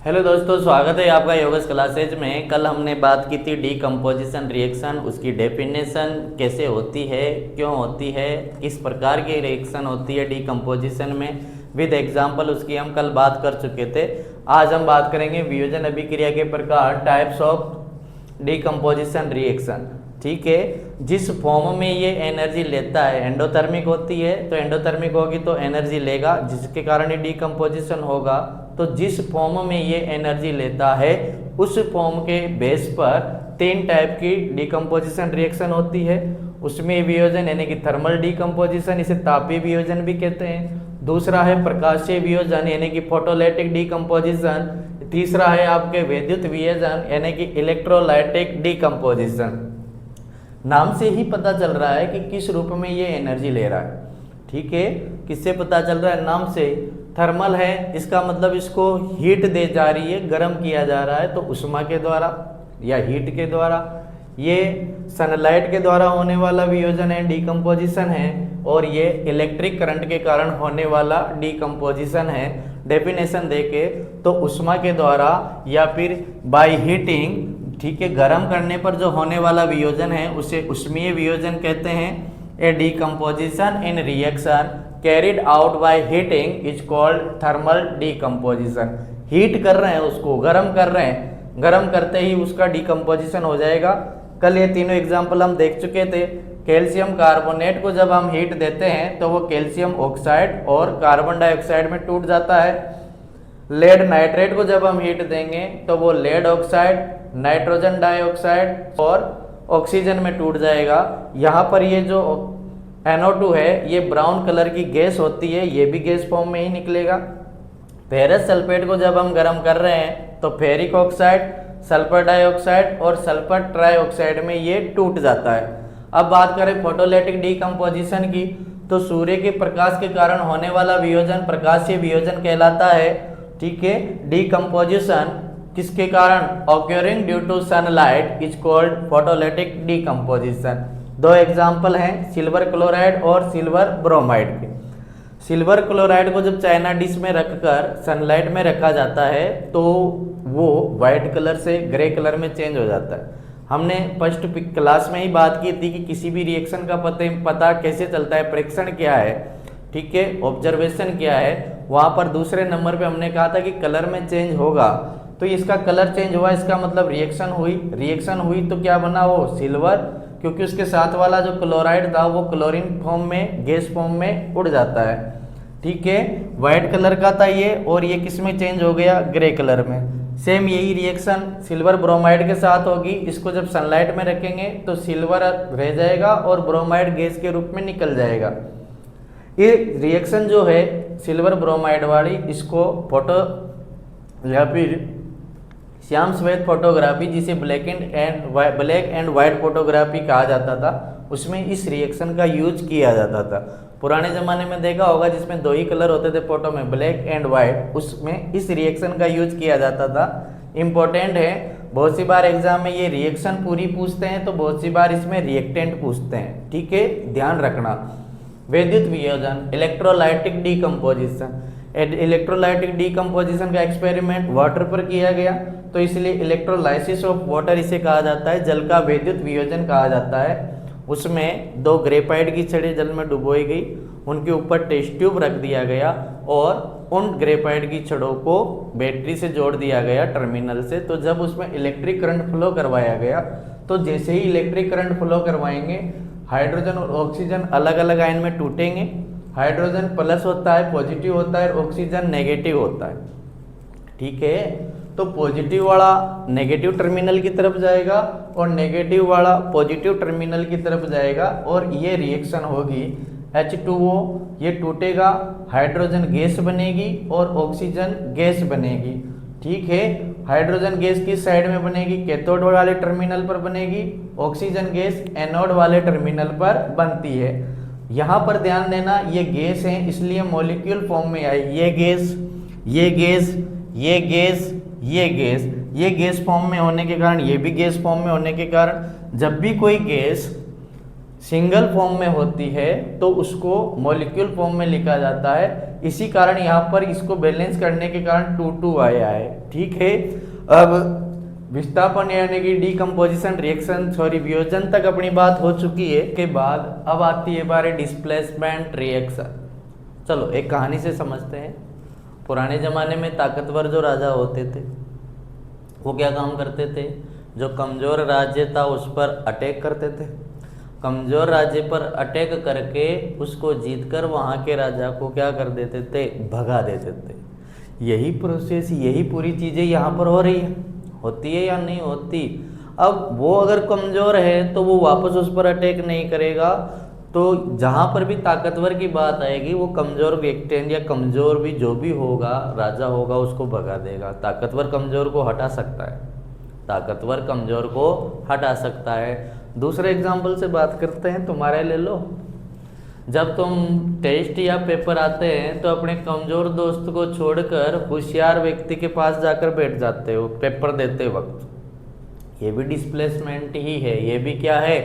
Hello दोस्तों, स्वागत है आपका योगस क्लासेज में। कल हमने बात की थी डीकम्पोजिशन रिएक्शन, उसकी डेफिनेशन कैसे होती है, क्यों होती है, किस प्रकार की रिएक्शन होती है डीकम्पोजिशन में, विद एग्जांपल उसकी हम कल बात कर चुके थे। आज हम बात करेंगे वियोजन अभिक्रिया के प्रकार, टाइप्स ऑफ डीकम्पोजिशन रिएक्शन। ठीक है, जिस फॉर्म में ये एनर्जी लेता है, एंडोथर्मिक होती है तो एंडोथर्मिक होगी तो एनर्जी लेगा, जिसके कारण ये डीकम्पोजिशन होगा। तो जिस फॉर्म में ये एनर्जी लेता है उस फॉर्म के बेस पर तीन टाइप की डीकम्पोजिशन रिएक्शन होती है। उसमें वियोजन यानी कि थर्मल डीकम्पोजिशन, इसे तापीय वियोजन भी कहते हैं। दूसरा है प्रकाशीय वियोजन यानी कि फोटोलाइटिक डीकम्पोजिशन। तीसरा है आपके वैद्युत वियोजन यानी कि इलेक्ट्रोलाइटिक डीकम्पोजिशन। नाम से ही पता चल रहा है कि किस रूप में ये एनर्जी ले रहा है। ठीक है, किससे पता चल रहा है? नाम से। थर्मल है, इसका मतलब इसको हीट दे जा रही है, गर्म किया जा रहा है, तो उष्मा के द्वारा या हीट के द्वारा। ये सनलाइट के द्वारा होने वाला वियोजन है, डीकम्पोजिशन है, और ये इलेक्ट्रिक करंट के कारण होने वाला डीकम्पोजिशन है। डेफिनेशन देके तो उष्मा के द्वारा या फिर बाय हीटिंग, ठीक है, गर्म करने पर जो होने वाला वियोजन है उसे उष्मीय वियोजन कहते हैं। A decomposition in reaction carried out by heating is called thermal decomposition. Heat कर रहे हैं, उसको गर्म कर रहे हैं, गर्म करते ही उसका डीकम्पोजिशन हो जाएगा। कल ये तीनों एग्जाम्पल हम देख चुके थे। कैल्शियम कार्बोनेट को जब हम हीट देते हैं तो वो कैल्शियम ऑक्साइड और कार्बन डाइऑक्साइड में टूट जाता है। लेड नाइट्रेट को जब हम हीट देंगे तो वो लेड ऑक्साइड, नाइट्रोजन डाइऑक्साइड और ऑक्सीजन में टूट जाएगा। यहाँ पर ये जो NO2 है ये ब्राउन कलर की गैस होती है, ये भी गैस फॉर्म में ही निकलेगा। फेरस सल्फेट को जब हम गर्म कर रहे हैं तो फेरिक ऑक्साइड, सल्फर डाइऑक्साइड और सल्फर ट्राइऑक्साइड में ये टूट जाता है। अब बात करें फोटोलाइटिक डीकम्पोजिशन की, तो सूर्य के प्रकाश के कारण होने वाला वियोजन प्रकाशीय वियोजन कहलाता है। ठीक है, डीकम्पोजिशन किसके कारण? Occurring due to sunlight is called photolytic decomposition. दो एग्जाम्पल हैं, सिल्वर क्लोराइड और सिल्वर ब्रोमाइड के। सिल्वर क्लोराइड को जब चाइना डिश में रखकर सनलाइट में रखा जाता है तो वो वाइट कलर से ग्रे कलर में चेंज हो जाता है। हमने फर्स्ट क्लास में ही बात की थी कि किसी भी रिएक्शन का पता कैसे चलता है, परीक्षण क्या है, ठीक है, ऑब्जर्वेशन क्या है। वहाँ पर दूसरे नंबर पे हमने कहा था कि कलर में चेंज होगा, तो इसका कलर चेंज हुआ, इसका मतलब रिएक्शन हुई। रिएक्शन हुई तो क्या बना? वो सिल्वर, क्योंकि उसके साथ वाला जो क्लोराइड था वो क्लोरीन फॉर्म में, गैस फॉर्म में उड़ जाता है। ठीक है, व्हाइट कलर का था ये और ये किस में चेंज हो गया? ग्रे कलर में। सेम यही रिएक्शन सिल्वर ब्रोमाइड के साथ होगी। इसको जब सनलाइट में रखेंगे तो सिल्वर रह जाएगा और ब्रोमाइड गैस के रूप में निकल जाएगा। ये रिएक्शन जो है सिल्वर ब्रोमाइड वाली, इसको फोटो या फिर श्याम श्वेत फोटोग्राफी, जिसे ब्लैक एंड वाइट फोटोग्राफी कहा जाता था, उसमें इस रिएक्शन का यूज किया जाता था। पुराने ज़माने में देखा होगा जिसमें दो ही कलर होते थे फोटो में, ब्लैक एंड वाइट, उसमें इस रिएक्शन का यूज किया जाता था। इम्पोर्टेंट है, बहुत सी बार एग्जाम में ये रिएक्शन पूरी पूछते हैं तो बहुत सी बार इसमें रिएक्टेंट पूछते हैं। ठीक है, ध्यान रखना। वैद्युत वियोजन, इलेक्ट्रोलाइटिक डीकम्पोजिशन। इलेक्ट्रोलाइटिक डीकम्पोजिशन का एक्सपेरिमेंट वाटर पर किया गया, तो इसलिए इलेक्ट्रोलाइसिस ऑफ वाटर इसे कहा जाता है, जल का वैद्युत वियोजन कहा जाता है। उसमें दो ग्रेफाइट की छड़ी जल में डुबोई गई, उनके ऊपर टेस्ट ट्यूब रख दिया गया और उन ग्रेफाइट की छड़ों को बैटरी से जोड़ दिया गया टर्मिनल से। तो जब उसमें इलेक्ट्रिक करंट फ्लो करवाया गया तो जैसे ही इलेक्ट्रिक करंट फ्लो करवाएंगे, हाइड्रोजन और ऑक्सीजन अलग अलग आयन में टूटेंगे। हाइड्रोजन प्लस होता है, पॉजिटिव होता है, और ऑक्सीजन नेगेटिव होता है। ठीक है, तो पॉजिटिव वाला नेगेटिव टर्मिनल की तरफ जाएगा और नेगेटिव वाला पॉजिटिव टर्मिनल की तरफ जाएगा और ये रिएक्शन होगी। H2O ये टूटेगा, हाइड्रोजन गैस बनेगी और ऑक्सीजन गैस बनेगी। ठीक है, हाइड्रोजन गैस किस साइड में बनेगी? कैथोड वाले टर्मिनल पर बनेगी। ऑक्सीजन गैस एनोड वाले टर्मिनल पर बनती है। यहाँ पर ध्यान देना, ये गैस है इसलिए मॉलिक्यूल फॉर्म में आई। ये गैस, ये गैस, ये गैस, ये गैस फॉर्म में होने के कारण, ये भी गैस फॉर्म में होने के कारण, जब भी कोई गैस सिंगल फॉर्म में होती है तो उसको मॉलिक्यूल फॉर्म में लिखा जाता है। इसी कारण यहाँ पर इसको बैलेंस करने के कारण 2 आया है। ठीक है, अब विस्थापन यानी कि डीकम्पोजिशन रिएक्शन वियोजन तक अपनी बात हो चुकी है। के बाद अब आती है बारे डिस्प्लेसमेंट रिएक्शन। चलो एक कहानी से समझते हैं। पुराने ज़माने में ताकतवर जो राजा होते थे वो क्या काम करते थे, जो कमज़ोर राज्य था उस पर अटैक करते थे। कमज़ोर राज्य पर अटैक करके उसको जीतकर वहाँ के राजा को क्या कर देते थे, भगा देते थे। यही प्रोसेस, यही पूरी चीज़ें यहाँ पर हो रही है, होती है या नहीं होती। अब वो अगर कमज़ोर है तो वो वापस उस पर अटैक नहीं करेगा, तो जहाँ पर भी ताकतवर की बात आएगी वो कमज़ोर व्यक्ति या कमज़ोर भी जो भी होगा राजा होगा उसको भगा देगा। ताकतवर कमज़ोर को हटा सकता है, ताकतवर कमज़ोर को हटा सकता है। दूसरे एग्जाम्पल से बात करते हैं, तुम्हारे ले लो। जब तुम टेस्ट या पेपर आते हैं तो अपने कमज़ोर दोस्त को छोड़कर होशियार व्यक्ति के पास जाकर बैठ जाते हो पेपर देते वक्त। ये भी डिस्प्लेसमेंट ही है, ये भी क्या है,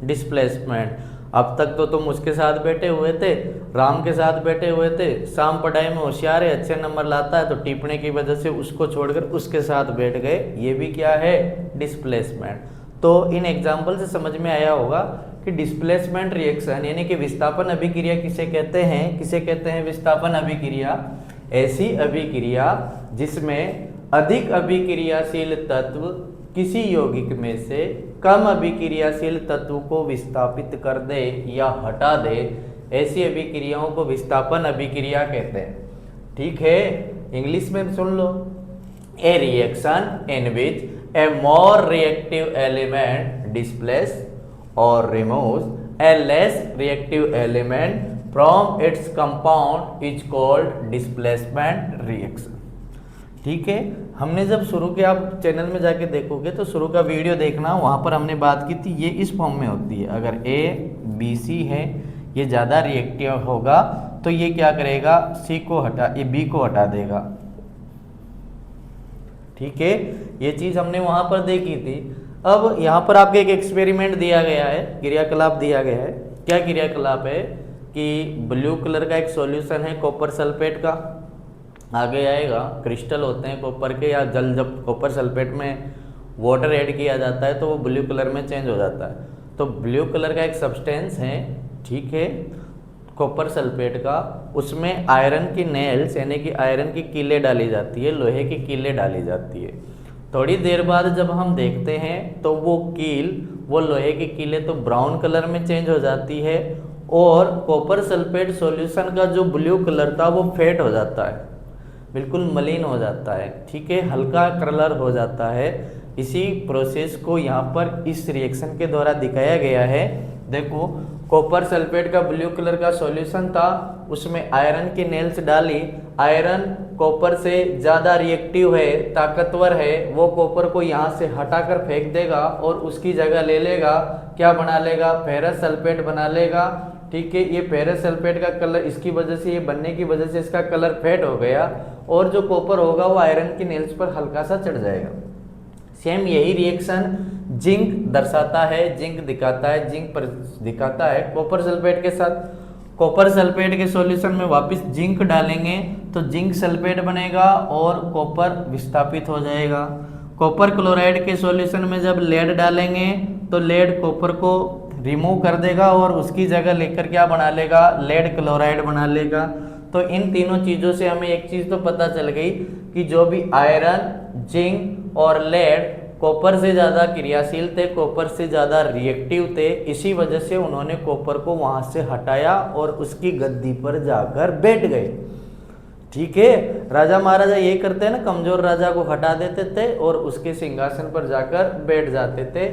डिस्प्लेसमेंट। अब तक तो तुम उसके साथ बैठे हुए थे, राम के साथ बैठे हुए थे, शाम पढ़ाई में होशियार है, अच्छे नंबर लाता है, तो टिप्पणी की वजह से उसको छोड़कर उसके साथ बैठ गए। ये भी क्या है, डिस्प्लेसमेंट। तो इन एग्जाम्पल से समझ में आया होगा कि डिस्प्लेसमेंट रिएक्शन यानी कि विस्थापन अभिक्रिया किसे कहते हैं, किसे कहते हैं विस्थापन अभिक्रिया। ऐसी अभिक्रिया जिसमें अधिक अभिक्रियाशील तत्व किसी यौगिक में से कम अभिक्रियाशील तत्व को विस्थापित कर दे या हटा दे, ऐसी अभिक्रियाओं को विस्थापन अभिक्रिया कहते हैं। ठीक है, इंग्लिश में सुन लो, a reaction in which a more reactive element displace or removes a less reactive element from its compound is called displacement reaction। ठीक है, हमने जब शुरू किया, आप चैनल में जाके देखोगे तो शुरू का वीडियो देखना, वहाँ पर हमने बात की थी ये इस फॉर्म में होती है। अगर ए बी सी है, ये ज़्यादा रिएक्टिव होगा तो ये क्या करेगा, सी को हटा, ये बी को हटा देगा। ठीक है, ये चीज़ हमने वहाँ पर देखी थी। अब यहाँ पर आपको एक एक्सपेरिमेंट दिया गया है, क्रियाकलाप दिया गया है। क्या क्रियाकलाप है कि ब्लू कलर का एक सॉल्यूशन है कॉपर सल्फेट का, आगे आएगा क्रिस्टल होते हैं कॉपर के, या जल जब कॉपर सल्फेट में वाटर ऐड किया जाता है तो वो ब्लू कलर में चेंज हो जाता है। तो ब्लू कलर का एक सब्सटेंस है, ठीक है, कॉपर सल्फेट का, उसमें आयरन की नेल्स यानी कि आयरन की कीलें डाली जाती है, लोहे की कीलें डाली जाती है। थोड़ी देर बाद जब हम देखते हैं तो वो कील, वो लोहे की कीलें तो ब्राउन कलर में चेंज हो जाती है और कॉपर सल्फेट सॉल्यूशन का जो ब्लू कलर था वो फेड हो जाता है, बिल्कुल मलिन हो जाता है। ठीक है, हल्का कलर हो जाता है। इसी प्रोसेस को यहाँ पर इस रिएक्शन के द्वारा दिखाया गया है। देखो, कॉपर सल्फेट का ब्लू कलर का सॉल्यूशन था, उसमें आयरन की नेल्स डाली, आयरन कॉपर से ज़्यादा रिएक्टिव है, ताकतवर है, वो कॉपर को यहाँ से हटाकर फेंक देगा और उसकी जगह ले लेगा, क्या बना लेगा, फेरस सल्फेट बना लेगा। ठीक है, ये फेरस सल्फेट का कलर, इसकी वजह से, ये बनने की वजह से इसका कलर फेड हो गया और जो कॉपर होगा वो आयरन की नेल्स पर हल्का सा चढ़ जाएगा। सेम यही रिएक्शन जिंक दर्शाता है, जिंक दिखाता है, जिंक पर दिखाता है कॉपर सल्फेट के साथ। कॉपर सल्फेट के सॉल्यूशन में वापस जिंक डालेंगे तो जिंक सल्फेट बनेगा और कॉपर विस्थापित हो जाएगा। कॉपर क्लोराइड के सॉल्यूशन में जब लेड डालेंगे तो लेड कॉपर को रिमूव कर देगा और उसकी जगह लेकर क्या बना लेगा, लेड क्लोराइड बना लेगा। तो इन तीनों चीज़ों से हमें एक चीज़ तो पता चल गई कि जो भी आयरन, जिंक और लेड कॉपर से ज़्यादा क्रियाशील थे, कॉपर से ज़्यादा रिएक्टिव थे, इसी वजह से उन्होंने कॉपर को वहाँ से हटाया और उसकी गद्दी पर जाकर बैठ गए। ठीक है, राजा महाराजा ये करते हैं ना, कमजोर राजा को हटा देते थे और उसके सिंहासन पर जाकर बैठ जाते थे।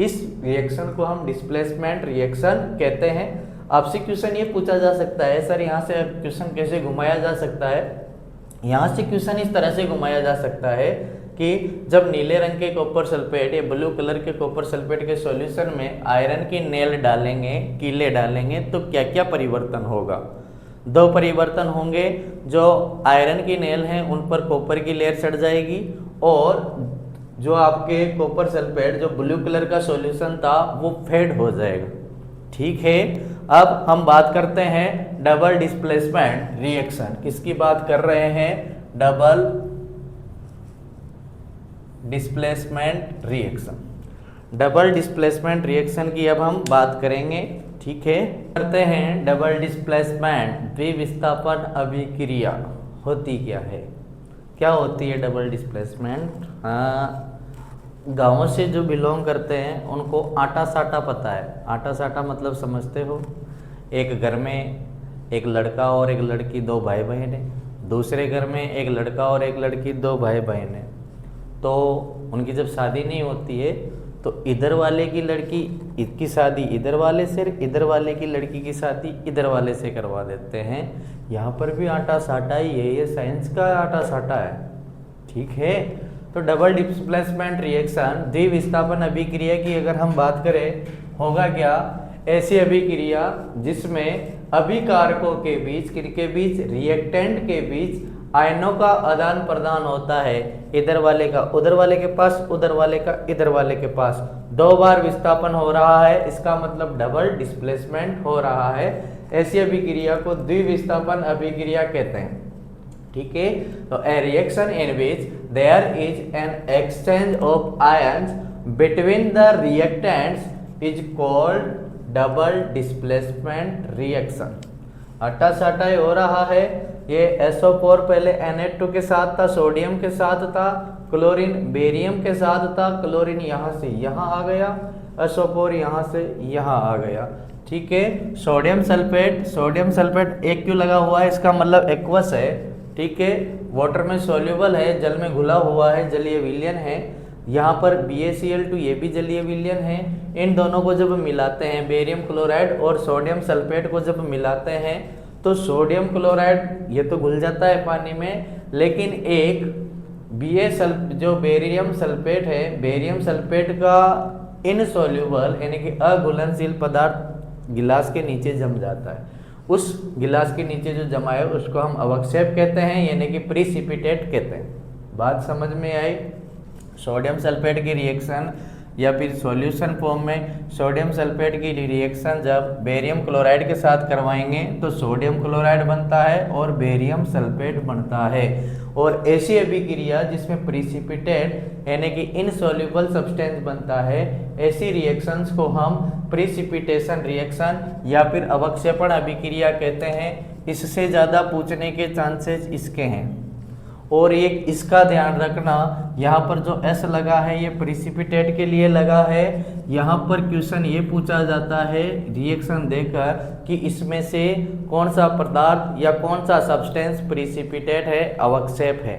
इस रिएक्शन को हम डिस्प्लेसमेंट रिएक्शन कहते हैं। आपसे क्वेश्चन ये पूछा जा सकता है, सर यहाँ से क्वेश्चन कैसे घुमाया जा सकता है? यहाँ से क्वेश्चन इस तरह से घुमाया जा सकता है कि जब नीले रंग के कॉपर सल्फेट या ब्लू कलर के कॉपर सल्फेट के सॉल्यूशन में आयरन की नेल डालेंगे, कीले डालेंगे, तो क्या क्या परिवर्तन होगा? दो परिवर्तन होंगे। जो आयरन की नेल हैं उन पर कॉपर की लेयर चढ़ जाएगी और जो आपके कॉपर सल्फेट जो ब्लू कलर का सॉल्यूशन था वो फेड हो जाएगा। ठीक है, अब हम बात करते हैं डबल डिस्प्लेसमेंट रिएक्शन। किसकी बात कर रहे हैं? Double displacement reaction. Double displacement reaction की अब हम बात करेंगे, ठीक है। करते हैं डबल डिस्प्लेसमेंट द्विविस्थापन अभिक्रिया होती क्या है? क्या होती है डबल डिस्प्लेसमेंट? गाँवों से जो बिलोंग करते हैं उनको आटा साटा पता है। आटा साटा मतलब समझते हो? एक घर में एक लड़का और एक लड़की, दो भाई बहन है। दूसरे घर में एक लड़का और एक लड़की, दो भाई बहन है। तो उनकी जब शादी नहीं होती है तो इधर वाले की लड़की की शादी इधर वाले से, इधर वाले की लड़की की शादी इधर वाले से करवा देते हैं। यहाँ पर भी आटा साटा ही है, ये साइंस का आटा साटा है, ठीक है। तो डबल डिस्प्लेसमेंट रिएक्शन द्विविस्थापन अभिक्रिया की अगर हम बात करें, होगा क्या? ऐसी अभिक्रिया जिसमें अभिकारकों के बीच, किनके बीच? रिएक्टेंट के बीच आयनों का आदान प्रदान होता है। इधर वाले का उधर वाले के पास, उधर वाले का इधर वाले के पास, दो बार विस्थापन हो रहा है, इसका मतलब डबल डिस्प्लेसमेंट हो रहा है। ऐसी अभिक्रिया को द्विविस्थापन अभिक्रिया कहते हैं, ठीक है। तो a reaction in which there is an exchange of ions between the reactants is called double displacement reaction. आटा साटा हो रहा है, ये SO4 पहले Na2 के साथ था, सोडियम के साथ था, क्लोरीन बेरियम के साथ था, क्लोरीन यहाँ से यहाँ आ गया, SO4 यहाँ से यहाँ आ गया, ठीक है। सोडियम सल्फेट एक क्यों लगा हुआ है? इसका मतलब एक्वस है, ठीक है। वाटर में सोल्यूबल है, जल में घुला हुआ है, जलीय विलयन है। यहाँ पर BaCl2 ये भी जलीय विलयन है। इन दोनों को जब मिलाते हैं, बेरियम क्लोराइड और सोडियम सल्फेट को जब मिलाते हैं तो सोडियम क्लोराइड ये तो घुल जाता है पानी में, लेकिन एक जो बेरियम सल्फेट है, बेरियम सल्फेट का इनसोल्यूबल यानी कि अघुलनशील पदार्थ गिलास के नीचे जम जाता है। उस गिलास के नीचे जो जमा है उसको हम अवक्षेप कहते हैं, यानी कि प्रिसिपिटेट कहते हैं। बात समझ में आई? सोडियम सल्फेट की रिएक्शन या फिर सॉल्यूशन फॉर्म में सोडियम सल्फेट की रिएक्शन जब बेरियम क्लोराइड के साथ करवाएंगे तो सोडियम क्लोराइड बनता है और बेरियम सल्फेट बनता है। और ऐसी अभिक्रिया जिसमें प्रिसिपिटेट यानी कि इनसॉल्युबल सब्सटेंस बनता है, ऐसी रिएक्शंस को हम प्रिसिपिटेशन रिएक्शन या फिर अवक्षेपण अभिक्रिया कहते हैं। इससे ज़्यादा पूछने के चांसेस इसके हैं। और एक इसका ध्यान रखना, यहाँ पर जो S लगा है ये प्रिसिपिटेट के लिए लगा है। यहाँ पर क्वेश्चन ये पूछा जाता है रिएक्शन देकर कि इसमें से कौन सा पदार्थ या कौन सा सब्सटेंस प्रिसिपिटेट है, अवक्षेप है,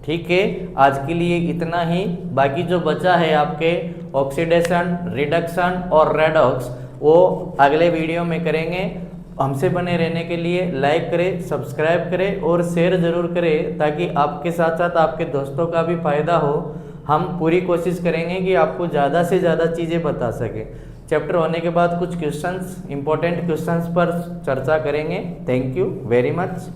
ठीक है। आज के लिए इतना ही। बाकी जो बचा है आपके ऑक्सीडेशन, रिडक्शन और रेडॉक्स, वो अगले वीडियो में करेंगे। हमसे बने रहने के लिए लाइक करें, सब्सक्राइब करें और शेयर ज़रूर करें, ताकि आपके साथ साथ आपके दोस्तों का भी फायदा हो। हम पूरी कोशिश करेंगे कि आपको ज़्यादा से ज़्यादा चीज़ें बता सकें। चैप्टर होने के बाद कुछ क्वेश्चंस, इंपॉर्टेंट क्वेश्चंस पर चर्चा करेंगे। Thank you very much.